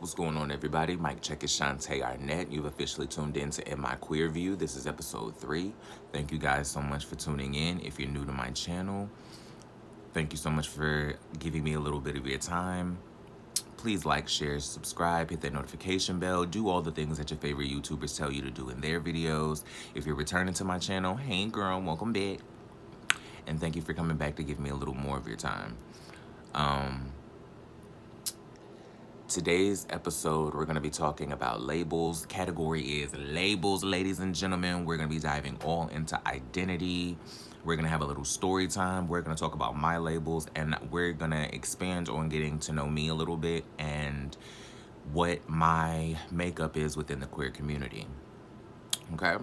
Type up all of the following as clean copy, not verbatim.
What's going on, everybody? Mic check is Shantae Arnett. You've officially tuned in to In My Queer View. This is episode 3. Thank you guys so much for tuning in. If you're new to my channel, thank you so much for giving me a little bit of your time. Please like, share, subscribe, hit that notification bell, do all the things that your favorite YouTubers tell you to do in their videos. If you're returning to my channel, hey girl, welcome back. And thank you for coming back to give me a little more of your time. Today's episode, we're going to be talking about labels. Category is labels, ladies and gentlemen. We're going to be diving all into identity. We're going to have a little story time. We're going to talk about my labels, and we're going to expand on getting to know me a little bit and what my makeup is within the queer community. Okay?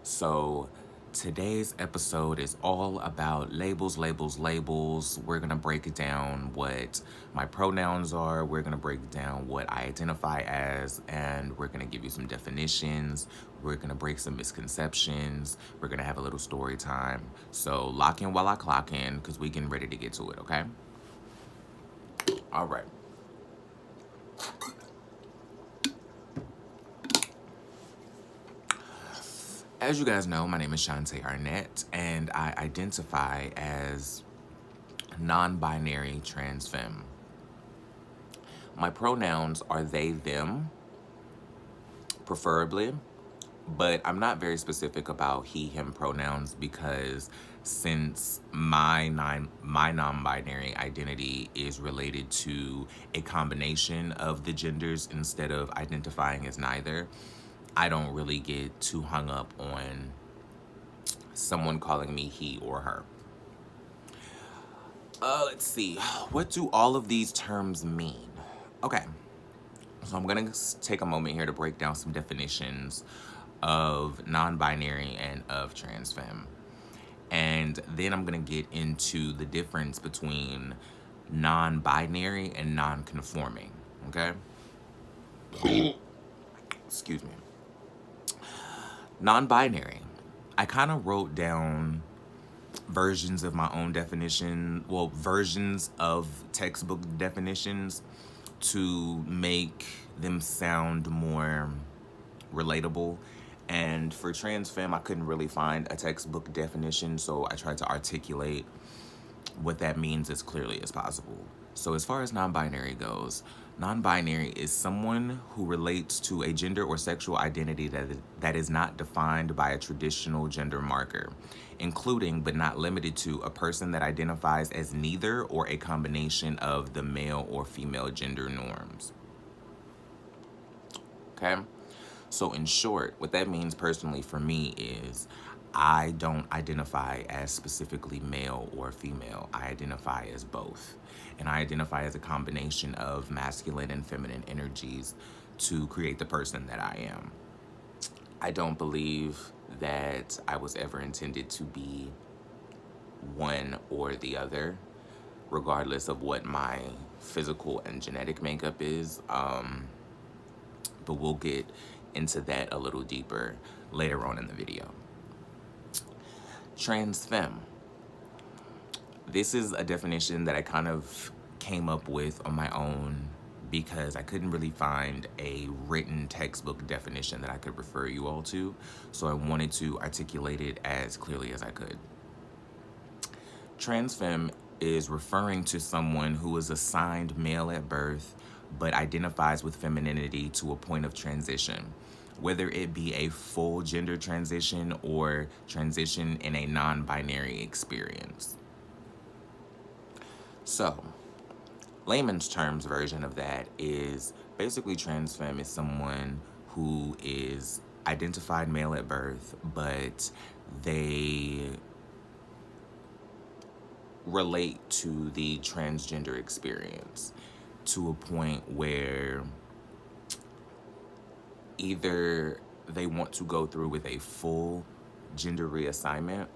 So today's episode is all about labels. We're going to break it down what my pronouns are. We're going to break down what I identify as, and we're going to give you some definitions. We're going to break some misconceptions. We're going to have a little story time. So lock in while I clock in, because we're getting ready to get to it, okay? All right. As you guys know, my name is Shantae Arnett, and I identify as non-binary trans femme. My pronouns are they, them, preferably, but I'm not very specific about he, him pronouns because since my non-binary identity is related to a combination of the genders instead of identifying as neither, I don't really get too hung up on someone calling me he or her. Let's see. What do all of these terms mean? Okay. So I'm going to take a moment here to break down some definitions of non-binary and of trans femme. And then I'm going to get into the difference between non-binary and non-conforming. Okay? Excuse me. Non-binary. I kind of wrote down versions of my own definition, well, versions of textbook definitions to make them sound more relatable. And for trans femme, I couldn't really find a textbook definition, so I tried to articulate what that means as clearly as possible. So as far as non-binary goes, non-binary is someone who relates to a gender or sexual identity that is not defined by a traditional gender marker, including but not limited to a person that identifies as neither or a combination of the male or female gender norms. Okay? So in short, what that means personally for me is I don't identify as specifically male or female. I identify as both. And I identify as a combination of masculine and feminine energies to create the person that I am. I don't believe that I was ever intended to be one or the other, regardless of what my physical and genetic makeup is. But we'll get into that a little deeper later on in the video. Trans femme. This is a definition that I kind of came up with on my own because I couldn't really find a written textbook definition that I could refer you all to, so I wanted to articulate it as clearly as I could. Trans femme is referring to someone who is assigned male at birth but identifies with femininity to a point of transition, whether it be a full gender transition or transition in a non-binary experience. So, layman's terms version of that is basically trans femme is someone who is identified male at birth, but they relate to the transgender experience to a point where either they want to go through with a full gender reassignment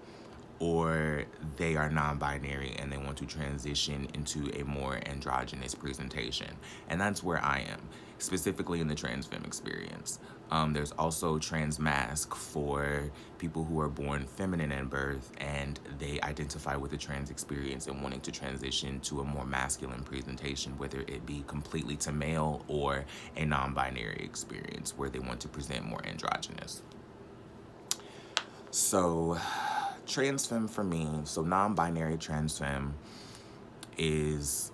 or they are non-binary and they want to transition into a more androgynous presentation. And that's where I am, specifically in the trans femme experience. There's also trans masc for people who are born feminine at birth and they identify with the trans experience and wanting to transition to a more masculine presentation, whether it be completely to male or a non-binary experience where they want to present more androgynous. So trans femme for me, so non-binary trans femme is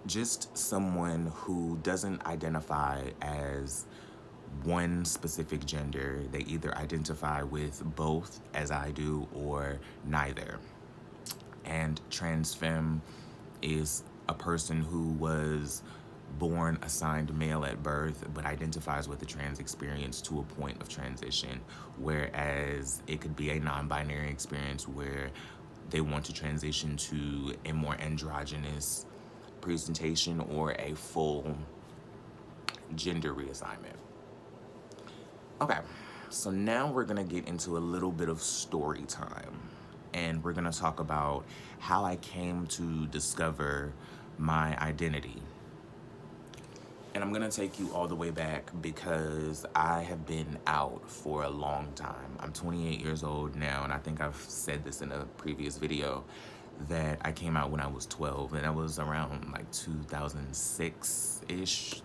just someone who doesn't identify as one specific gender. They either identify with both, as I do, or neither. And trans femme is a person who was born assigned male at birth but identifies with the trans experience to a point of transition, whereas it could be a non-binary experience where they want to transition to a more androgynous presentation or a full gender reassignment. Okay, so now we're gonna get into a little bit of story time, and we're gonna talk about how I came to discover my identity. And I'm gonna take you all the way back because I have been out for a long time. I'm 28 years old now, and I think I've said this in a previous video that I came out when I was 12, and that was around like 2006-ish.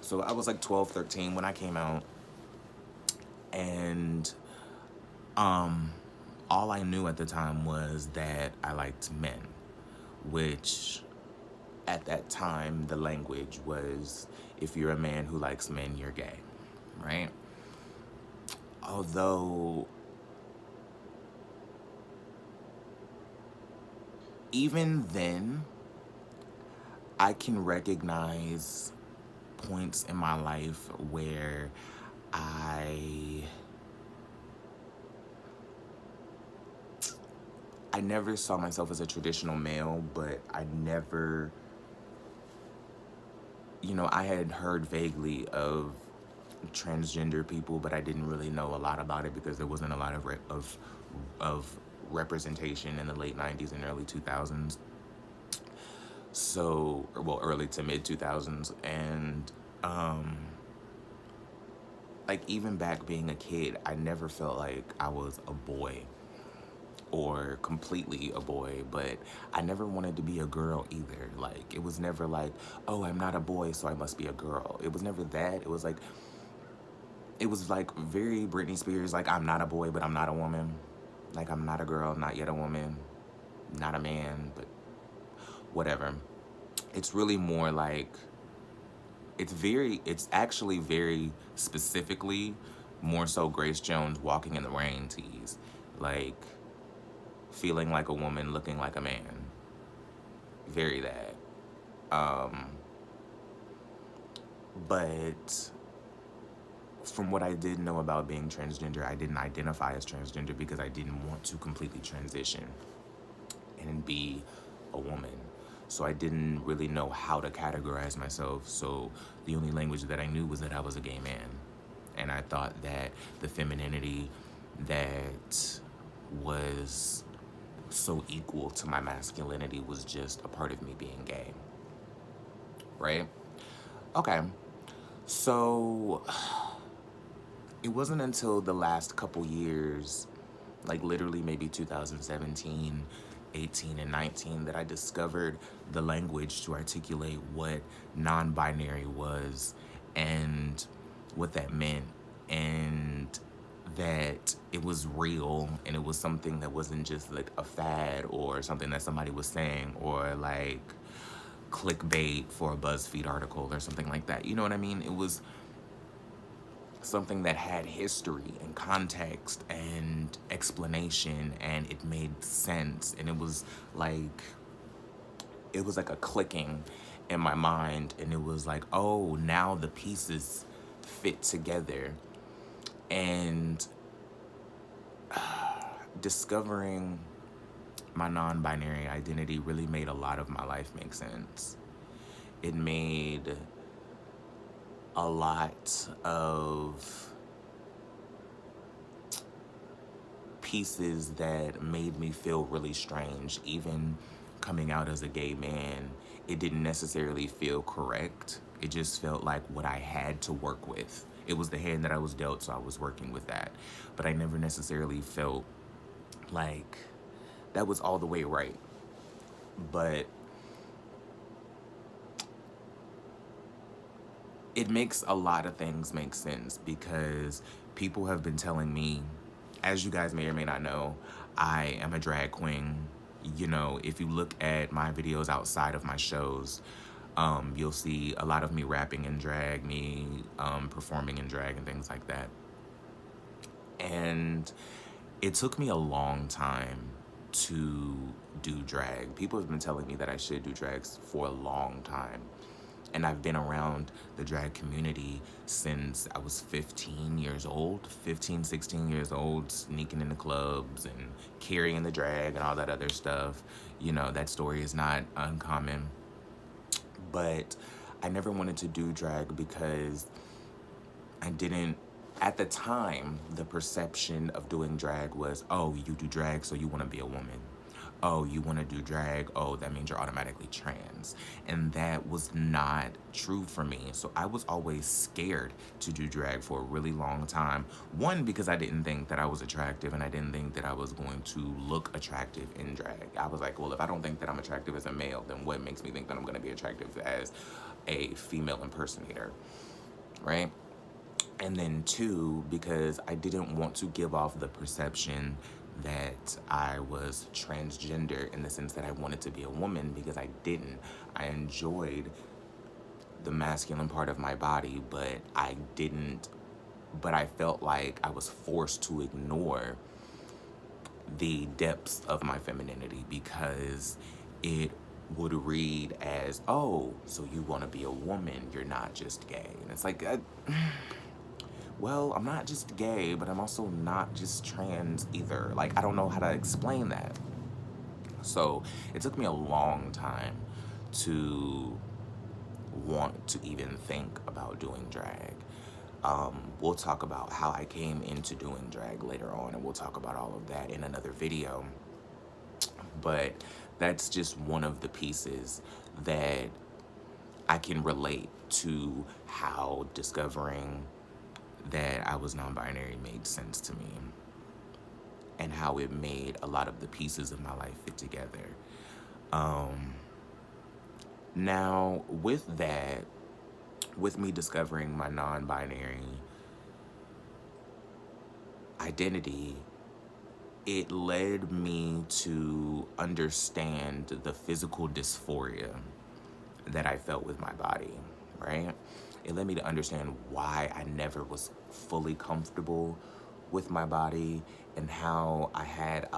So I was like 12, 13 when I came out, and all I knew at the time was that I liked men, which at that time the language was, if you're a man who likes men, you're gay, right? Although even then, I can recognize points in my life where I never saw myself as a traditional male, but I never, I had heard vaguely of transgender people, but I didn't really know a lot about it because there wasn't a lot of representation in the late 90s and early 2000s. So, well, early to mid 2000s. And like even back being a kid, I never felt like I was a boy or completely a boy, but I never wanted to be a girl either. Like, it was never like, oh, I'm not a boy, so I must be a girl. It was never that. It was like very Britney Spears, like, I'm not a boy, but I'm not a woman. Like, I'm not a girl, not yet a woman, not a man, but whatever. It's really more like, it's actually very specifically more so Grace Jones Walking in the Rain tease. Like, feeling like a woman, looking like a man. Very that. But from what I did know about being transgender, I didn't identify as transgender because I didn't want to completely transition and be a woman. So I didn't really know how to categorize myself. So the only language that I knew was that I was a gay man. And I thought that the femininity that was so equal to my masculinity was just a part of me being gay. Right? Okay. So it wasn't until the last couple years, like literally maybe 2017, 18, and 19, that I discovered the language to articulate what non-binary was and what that meant, and that it was real and it was something that wasn't just like a fad or something that somebody was saying or like clickbait for a BuzzFeed article or something like that. You know what I mean? It was something that had history and context and explanation, and it made sense, and it was like a clicking in my mind, and it was like, oh, now the pieces fit together. And discovering my non-binary identity really made a lot of my life make sense. It made a lot of pieces that made me feel really strange. Even coming out as a gay man, it didn't necessarily feel correct. It just felt like what I had to work with. It was the hand that I was dealt, so I was working with that. But I never necessarily felt like that was all the way right. But it makes a lot of things make sense because people have been telling me, as you guys may or may not know, I am a drag queen. You know, if you look at my videos outside of my shows, you'll see a lot of me rapping in drag, me performing in drag and things like that. And it took me a long time to do drag. People have been telling me that I should do drags for a long time. And I've been around the drag community since I was 15 years old, 15, 16 years old, sneaking into clubs and carrying the drag and all that other stuff. You know, that story is not uncommon. But I never wanted to do drag because I didn't, at the time, the perception of doing drag was, oh, you do drag, so you want to be a woman. Oh, you want to do drag, oh, that means you're automatically trans. And that was not true for me. So I was always scared to do drag for a really long time. One, because I didn't think that I was attractive and I didn't think that I was going to look attractive in drag. I was like, well, if I don't think that I'm attractive as a male, then what makes me think that I'm going to be attractive as a female impersonator, right? And then two, because I didn't want to give off the perception that I was transgender in the sense that I wanted to be a woman, because I didn't. I enjoyed the masculine part of my body, but I felt like I was forced to ignore the depths of my femininity because it would read as, oh, so you want to be a woman, you're not just gay. And it's like, well, I'm not just gay, but I'm also not just trans either. Like, I don't know how to explain that. So it took me a long time to want to even think about doing drag. We'll talk about how I came into doing drag later on, and we'll talk about all of that in another video. But that's just one of the pieces that I can relate to how discovering that I was non-binary made sense to me, and how it made a lot of the pieces of my life fit together. Now, with that, with me discovering my non-binary identity, it led me to understand the physical dysphoria that I felt with my body, right? It led me to understand why I never was fully comfortable with my body, and how I had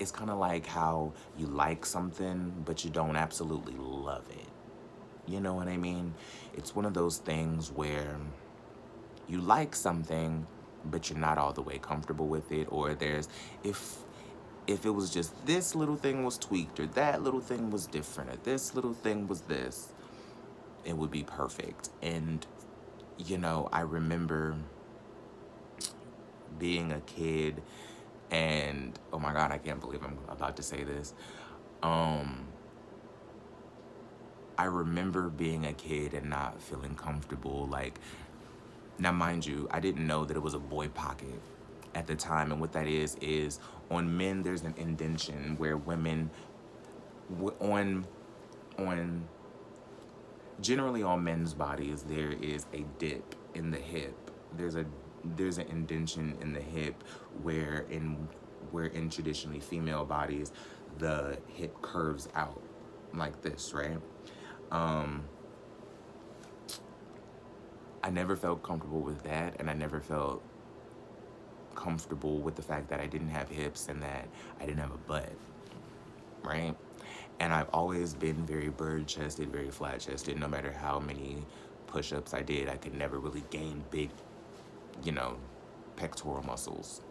it's kind of like how you like something, but you don't absolutely love it. You know what I mean? It's one of those things where you like something, but you're not all the way comfortable with it, or if it was just this little thing was tweaked, or that little thing was different, or this little thing was this, it would be perfect. And, you know, I remember being a kid and, oh my God, I can't believe I'm about to say this. I remember being a kid and not feeling comfortable. Like, now mind you, I didn't know that it was a boy pocket at the time. And what that is on men, there's an indentation where women, generally on men's bodies, there is a dip in the hip. There's an indentation in the hip where in traditionally female bodies, the hip curves out like this, right? I never felt comfortable with that, and I never felt comfortable with the fact that I didn't have hips and that I didn't have a butt, right? And I've always been very bird-chested, very flat-chested. No matter how many push-ups I did, I could never really gain big, you know, pectoral muscles.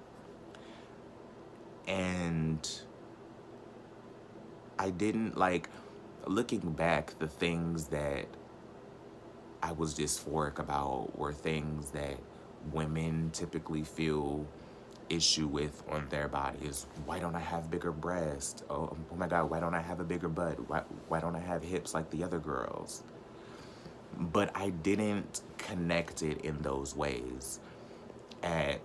And I didn't, like, looking back, the things that I was dysphoric about were things that women typically feel issue with on their body is, why don't I have bigger breasts? Oh my God, why don't I have a bigger butt? Why don't I have hips like the other girls? But I didn't connect it in those ways at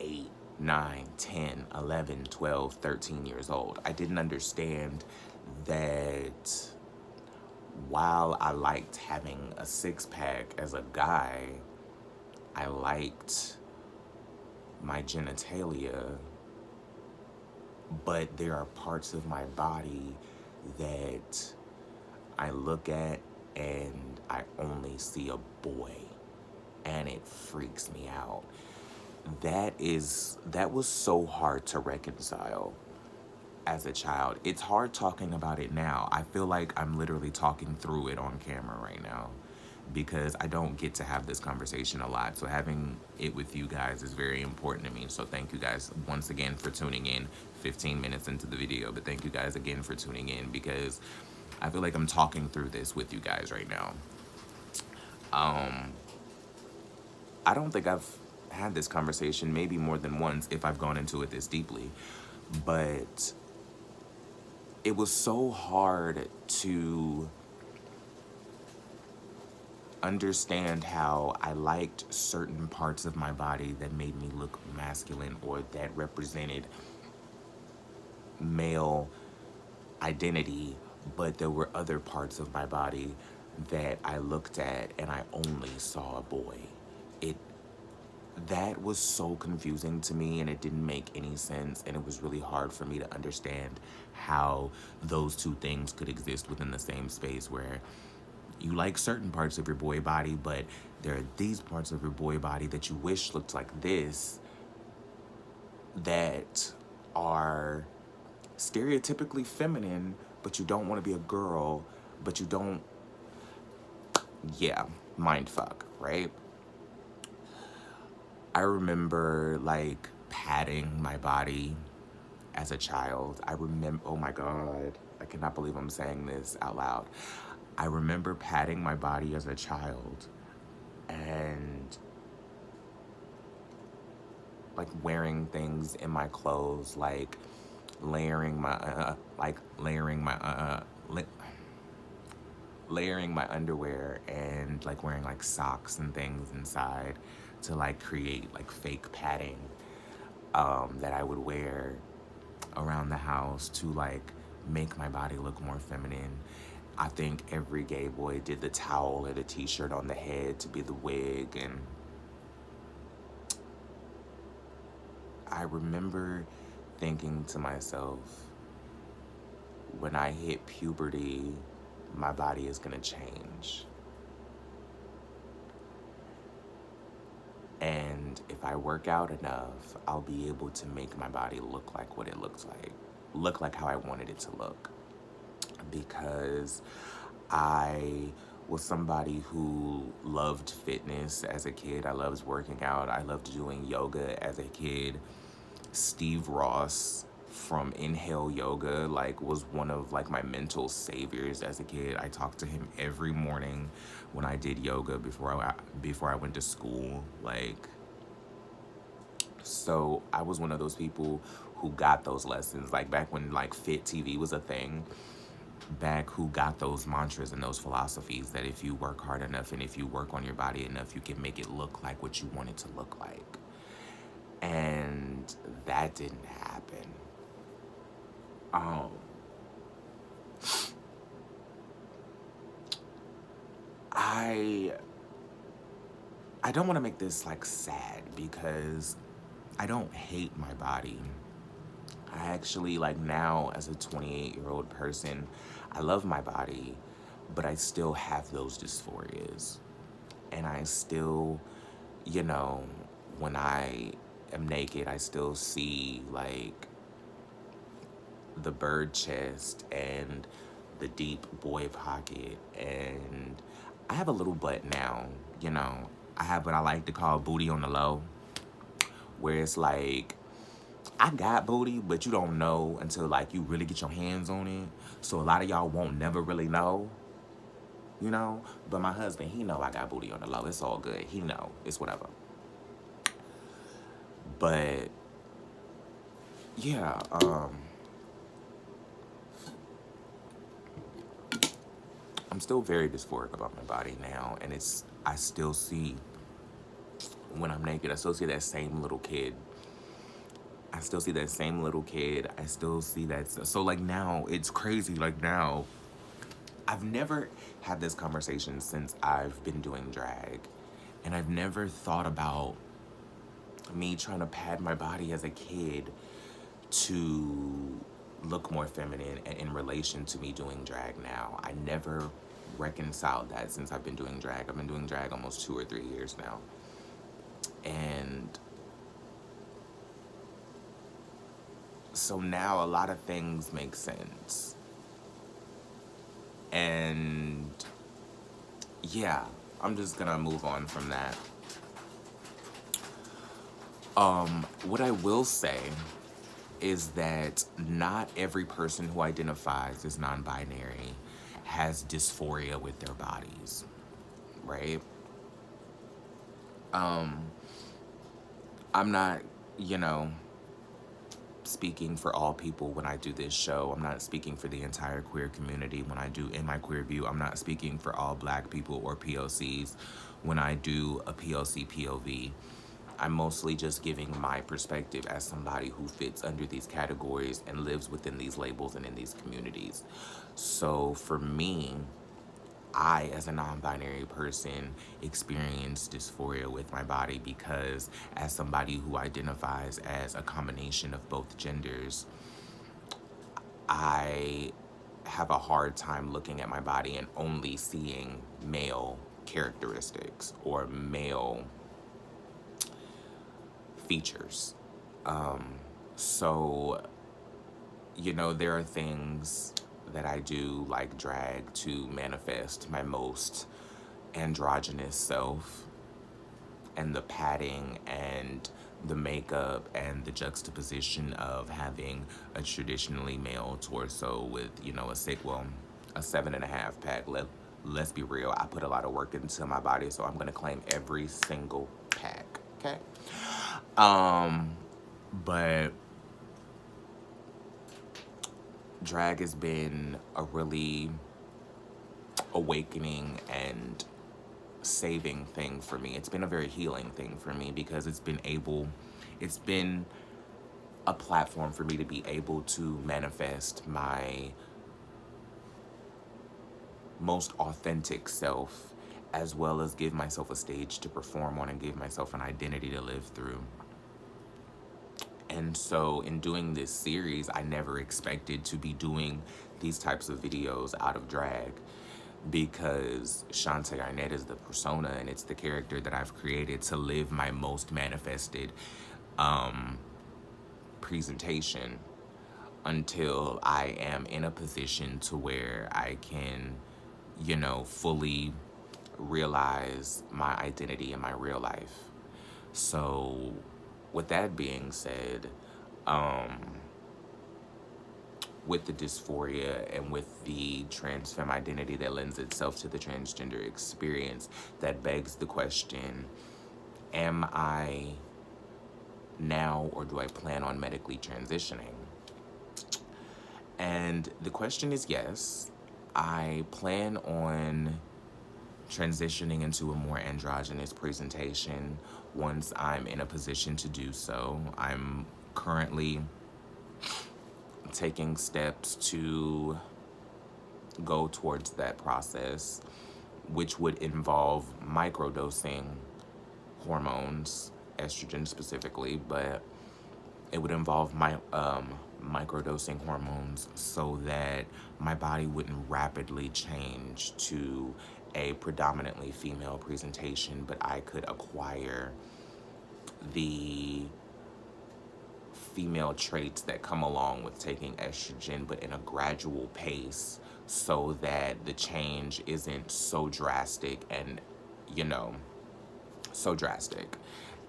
8, 9, 10, 11, 12, 13 years old. I didn't understand that while I liked having a six-pack as a guy, I liked my genitalia, but there are parts of my body that I look at and I only see a boy, and it freaks me out. That was so hard to reconcile as a child. It's hard talking about it now. I feel like I'm literally talking through it on camera right now because I don't get to have this conversation a lot. So having it with you guys is very important to me. So thank you guys once again for tuning in 15 minutes into the video. But thank you guys again for tuning in because I feel like I'm talking through this with you guys right now. I don't think I've had this conversation maybe more than once if I've gone into it this deeply. But it was so hard to understand how I liked certain parts of my body that made me look masculine or that represented male identity, but there were other parts of my body that I looked at and I only saw a boy. That was so confusing to me, and it didn't make any sense, and it was really hard for me to understand how those two things could exist within the same space, where you like certain parts of your boy body, but there are these parts of your boy body that you wish looked like this, that are stereotypically feminine, but you don't want to be a girl, but you don't, yeah, mind fuck, right? I remember like patting my body as a child. I remember, oh my God, I cannot believe I'm saying this out loud. I remember patting my body as a child and like wearing things in my clothes, like layering my layering my underwear and like wearing like socks and things inside to like create like fake padding that I would wear around the house to like make my body look more feminine. I think every gay boy did the towel or the t-shirt on the head to be the wig. And I remember thinking to myself, when I hit puberty, my body is gonna change. And if I work out enough, I'll be able to make my body look like what it looks like. Look like how I wanted it to look. Because I was somebody who loved fitness as a kid. I loved working out. I loved doing yoga as a kid. Steve Ross from Inhale Yoga like was one of like my mental saviors as a kid. I talked to him every morning when I did yoga before I went to school. Like, so I was one of those people who got those lessons, like back when like Fit TV was a thing, back who got those mantras and those philosophies that if you work hard enough and if you work on your body enough, you can make it look like what you want it to look like. And that didn't happen. I don't want to make this like sad because I don't hate my body. I actually, like, now as a 28-year-old person, I love my body, but I still have those dysphorias. And I still, you know, when I am naked, I still see like the bird chest and the deep boy pocket, and I have a little butt now, you know. I have what I like to call booty on the low, where it's like, I got booty, but you don't know until like you really get your hands on it. So a lot of y'all won't never really know, you know. But my husband, he know I got booty on the low. It's all good. He know. It's whatever. But yeah, I'm still very dysphoric about my body now, and I still see when I'm naked, I still see that same little kid. I still see that same little kid. I still see that. So like now, it's crazy. Like now, I've never had this conversation since I've been doing drag, and I've never thought about me trying to pad my body as a kid to look more feminine in relation to me doing drag now. I never reconciled that since I've been doing drag. I've been doing drag almost 2 or 3 years now. And so now a lot of things make sense. And yeah, I'm just gonna move on from that. What I will say is that not every person who identifies as non-binary has dysphoria with their bodies, right? I'm not, you know, speaking for all people when I do this show. I'm not speaking for the entire queer community when I do In My Queer View. I'm not speaking for all Black people or POCs when I do a POC POV. I'm mostly just giving my perspective as somebody who fits under these categories and lives within these labels and in these communities. So for me, I, as a non-binary person, experience dysphoria with my body because as somebody who identifies as a combination of both genders, I have a hard time looking at my body and only seeing male characteristics or male features. So, there are things that I do like drag to manifest my most androgynous self, and the padding and the makeup and the juxtaposition of having a traditionally male torso with, a 7.5 pack. Let's be real, I put a lot of work into my body, so I'm gonna claim every single pack, okay? But drag has been a really awakening and saving thing for me. It's been a very healing thing for me because it's been a platform for me to be able to manifest my most authentic self, as well as give myself a stage to perform on and give myself an identity to live through. And so in doing this series, I never expected to be doing these types of videos out of drag, because Shantae Arnett is the persona and it's the character that I've created to live my most manifested presentation until I am in a position to where I can, fully realize my identity in my real life. So with that being said, with the dysphoria and with the trans femme identity that lends itself to the transgender experience, that begs the question, am I now or do I plan on medically transitioning? And the question is yes. I plan on transitioning into a more androgynous presentation once I'm in a position to do so. I'm currently taking steps to go towards that process, which would involve microdosing hormones, estrogen specifically, but it would involve microdosing hormones so that my body wouldn't rapidly change to a predominantly female presentation, but I could acquire the female traits that come along with taking estrogen, but in a gradual pace so that the change isn't so drastic and, so drastic.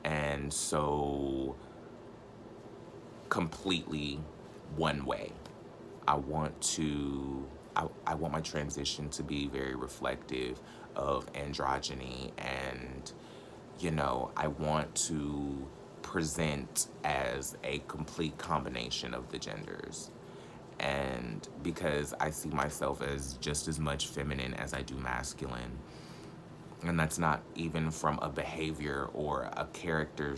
And so completely one way. I want my transition to be very reflective of androgyny, and I want to present as a complete combination of the genders. And because I see myself as just as much feminine as I do masculine, and that's not even from a behavior or a character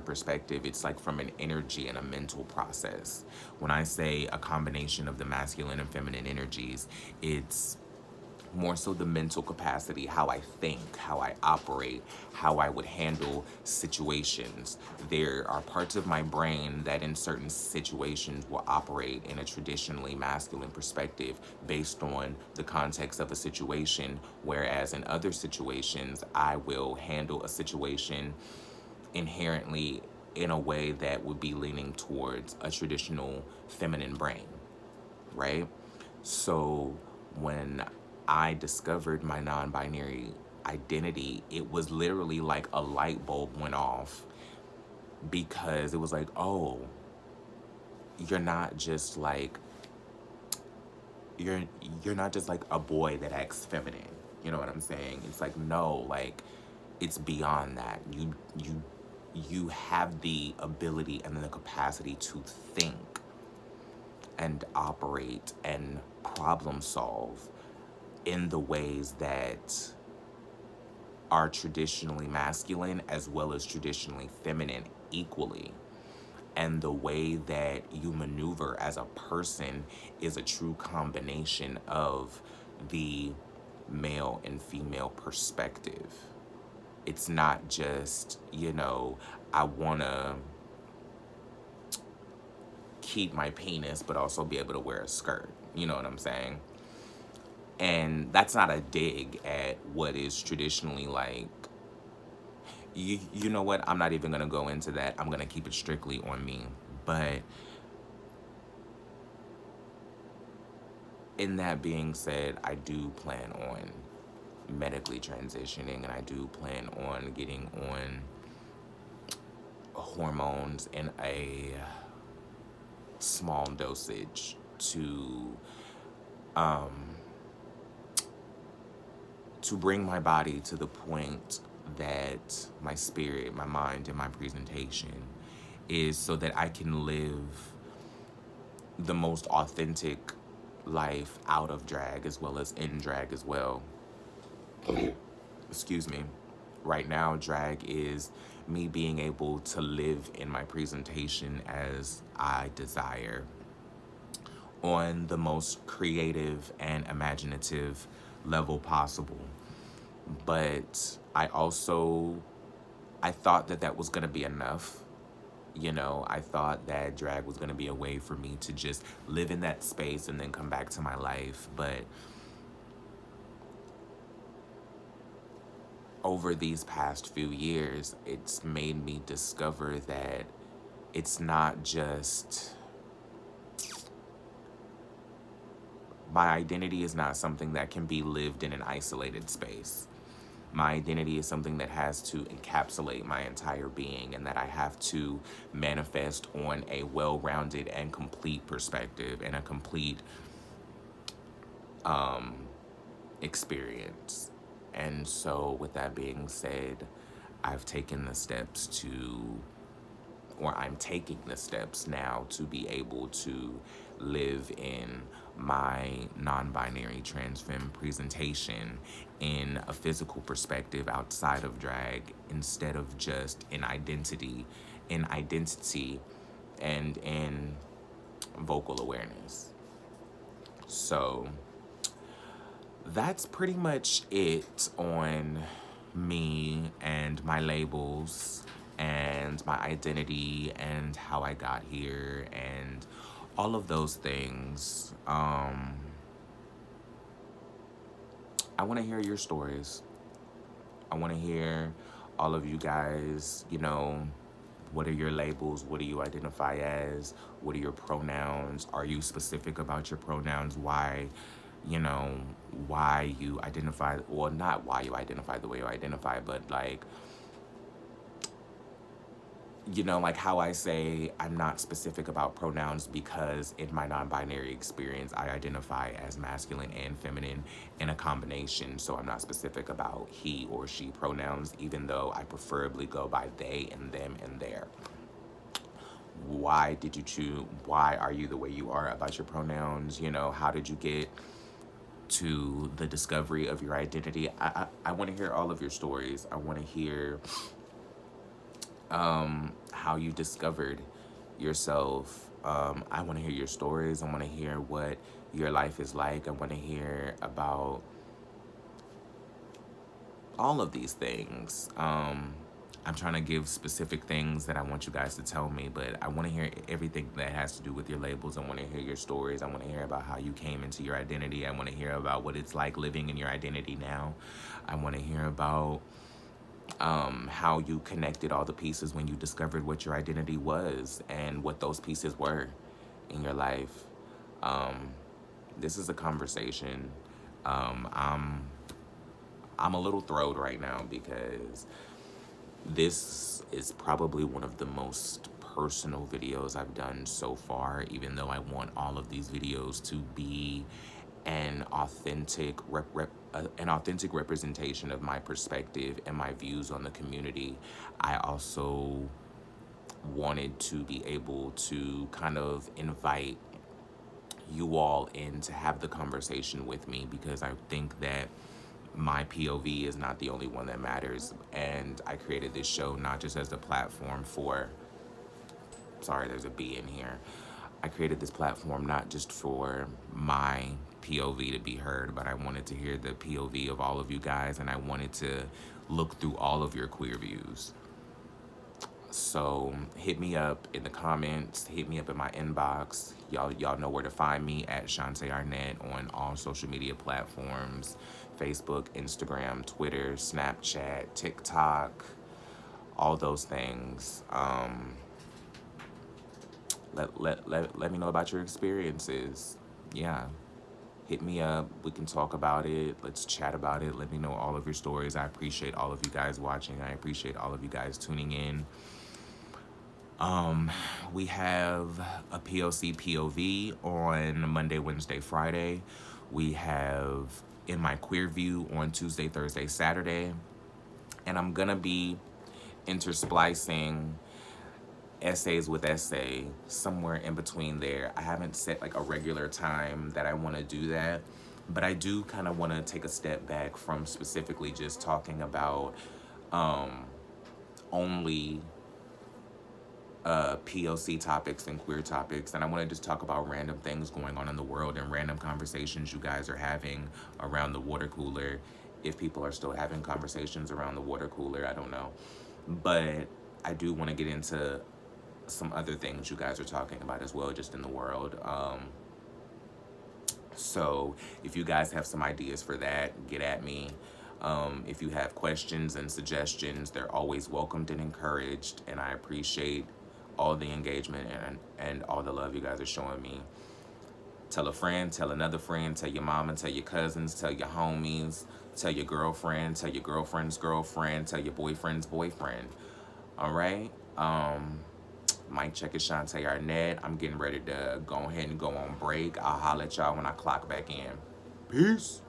perspective. It's like from an energy and a mental process. When I say a combination of the masculine and feminine energies, it's more so the mental capacity, how I think, how I operate, how I would handle situations. There are parts of my brain that in certain situations will operate in a traditionally masculine perspective based on the context of a situation, whereas in other situations, I will handle a situation inherently in a way that would be leaning towards a traditional feminine brain, right? So when I discovered my non binary identity, it was literally like a light bulb went off because it was like, oh, you're not just like you're not just like a boy that acts feminine. You know what I'm saying? It's like, no, like it's beyond that. You have the ability and the capacity to think and operate and problem solve in the ways that are traditionally masculine as well as traditionally feminine equally. And the way that you maneuver as a person is a true combination of the male and female perspective. It's not just, I want to keep my penis, but also be able to wear a skirt. You know what I'm saying? And that's not a dig at what is traditionally like. You know what? I'm not even going to go into that. I'm going to keep it strictly on me. But in that being said, I do plan on medically transitioning, and I do plan on getting on hormones in a small dosage to bring my body to the point that my spirit, my mind, and my presentation is so that I can live the most authentic life out of drag as well as in drag as well. Excuse me. Right now, drag is me being able to live in my presentation as I desire on the most creative and imaginative level possible. But I thought that was going to be enough. I thought that drag was going to be a way for me to just live in that space and then come back to my life. But over these past few years, it's made me discover that it's not just, my identity is not something that can be lived in an isolated space. My identity is something that has to encapsulate my entire being, and that I have to manifest on a well-rounded and complete perspective and a complete experience. And so with that being said, I'm taking the steps now to be able to live in my non-binary trans femme presentation in a physical perspective outside of drag, instead of just in identity and in vocal awareness. So that's pretty much it on me and my labels and my identity and how I got here and all of those things. I want to hear your stories. I want to hear all of you guys, what are your labels? What do you identify as? What are your pronouns? Are you specific about your pronouns? Why you identify, well, not why you identify the way you identify, but like, you know, like how I say I'm not specific about pronouns because in my non-binary experience, I identify as masculine and feminine in a combination. So I'm not specific about he or she pronouns, even though I preferably go by they and them and their. Why did you choose? Why are you the way you are about your pronouns? You know, how did you get to the discovery of your identity? I want to hear all of your stories. I want to hear how you discovered yourself. I want to hear your stories. I want to hear what your life is like. I want to hear about all of these things. I'm trying to give specific things that I want you guys to tell me, but I want to hear everything that has to do with your labels. I want to hear your stories. I want to hear about how you came into your identity. I want to hear about what it's like living in your identity now. I want to hear about how you connected all the pieces when you discovered what your identity was and what those pieces were in your life. Um, this is a conversation. Um, I'm I'm a little thrilled right now because this is probably one of the most personal videos I've done so far, even though I want all of these videos to be an authentic an authentic representation of my perspective and my views on the community. I also wanted to be able to kind of invite you all in to have the conversation with me because I think that my POV is not the only one that matters. And I created this show not just as a platform for, sorry, there's a B in here. I created this platform not just for my POV to be heard, but I wanted to hear the POV of all of you guys, and I wanted to look through all of your queer views. So hit me up in the comments, hit me up in my inbox. Y'all know where to find me at Shantae Arnett on all social media platforms: Facebook, Instagram, Twitter, Snapchat, TikTok, all those things. Let me know about your experiences. Yeah. Hit me up. We can talk about it. Let's chat about it. Let me know all of your stories. I appreciate all of you guys watching. I appreciate all of you guys tuning in. We have a POC POV on Monday, Wednesday, Friday. We have In My Queer View on Tuesday, Thursday, Saturday. And I'm gonna be intersplicing essays with essay somewhere in between there. I haven't set like a regular time that I want to do that, but I do kind of want to take a step back from specifically just talking about only POC topics and queer topics, and I want to just talk about random things going on in the world and random conversations you guys are having around the water cooler. If people are still having conversations around the water cooler, I don't know. But I do want to get into some other things you guys are talking about as well, just in the world. So if you guys have some ideas for that, get at me. If you have questions and suggestions, they're always welcomed and encouraged, and I appreciate all the engagement and all the love you guys are showing me. Tell a friend, tell another friend, tell your mama, tell your cousins, tell your homies, tell your girlfriend, tell your girlfriend's girlfriend, tell your boyfriend's boyfriend. All right? Mic check is Shantae Arnett. I'm getting ready to go ahead and go on break. I'll holler at y'all when I clock back in. Peace.